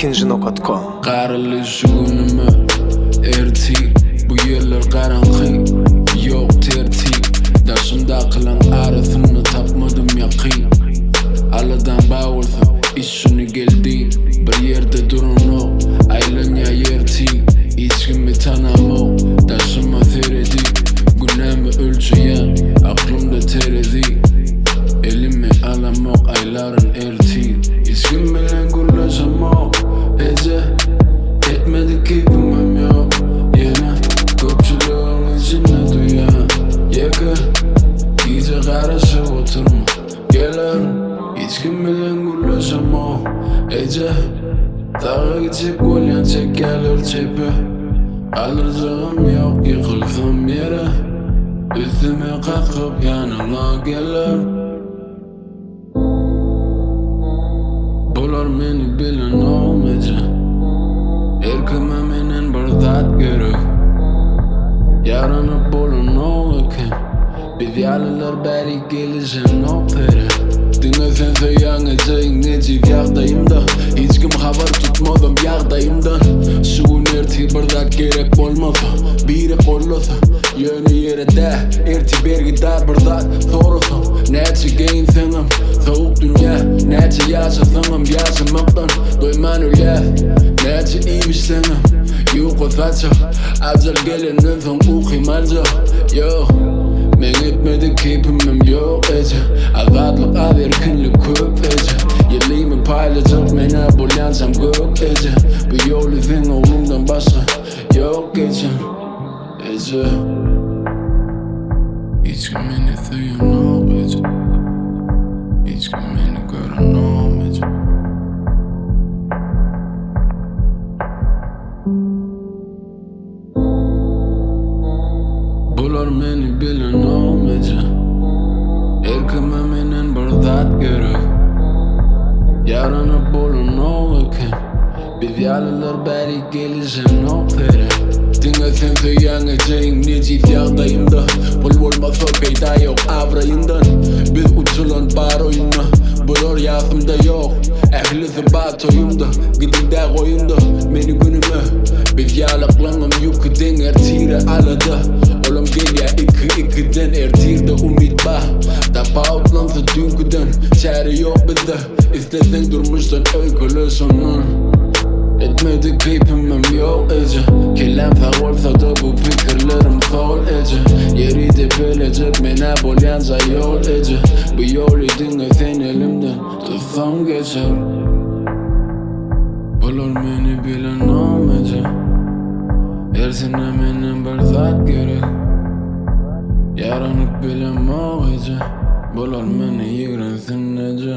ikinci.com. Qarilish günümü ertik, bu yerler qarangı, yok tertip. Daşımda kılan arasını tapmadım yakin. Aladan bağırsa işini geldi, bir yerde durun o, aylanya yerti. İçkimi tanamo, daşıma seredi, günemi ölçeyen aklımda teredi. Elimi alamok ayların erti. İçkim bilen gurlaşamok ece, etmedi ki bilmem yok. Yine köpçülüğün içine duyan yakır, gece karışıp oturma gelir. İçkim bilen gurlaşamok ece, dağa geçip golyan çek gelir çepe. Alacağım yok yıkılsam yere, üstüme kalkıp yanıma gelir. Bular meni bilen olmayacak, erkime menen bir zat gerek. Yaranıp bolun olurken, biz yalılar beri gelişen opere. Dinlesen söyyaneceğin necip yağdayım da, hiç kim haber tutmadım yağdayımdan. Suyun erti bardak gerek olmasa, biri kollasa yönü yere de, erti bergi dar bardak sorusam. Neçe geyin senim, soğuk dünya, neçe yaşasınım yaşamaktan doyman öyle. Neçe iyiymiş senim, yok o saça, acil gelenin son ukimalca. Yo, men etmedi keyfimim yok ece, azadlık az erkinlik köp ece. Yelimin paylaşıp mene bulyansam gök ece. Bu yol izin oğlumdan başka yok ece, ece. Hiç kim beni söyleyen olmayacak, hiç kim beni gören olmayacak. Bular beni bilen olmayacak, erkime menen bir zat gerek. Yaranıp bolun olurken, biz yalılar beri gelişen opere. Dinlesen söyyaneceğin necip yağdayım da, bul olmasa peyda yok avrayından. Biz uçulan bar oyununa, bulur yazımda yok. Ehlisi batoyumda, gidinde koyunda beni günüme. Biz yalıklanım yüküden ertire alada. Oğlum gel ya ikiden ertirde umit bah. Tapa outlansa dünküden, çare yok bizde. İstesen durmuşsan öykülü sonun. Etmedi keyfimim yok ece, kelem olsa da bu fikirlerim sol ece. Yeri de bilecek mene bolyanca yol ece. Bu yolu dinlesen elimden tutsam geçer. Bular beni bilen olmayacak, ersine menen bir zat gerek. Yaranıp bilen olmayacak, bular beni yigrensin ece.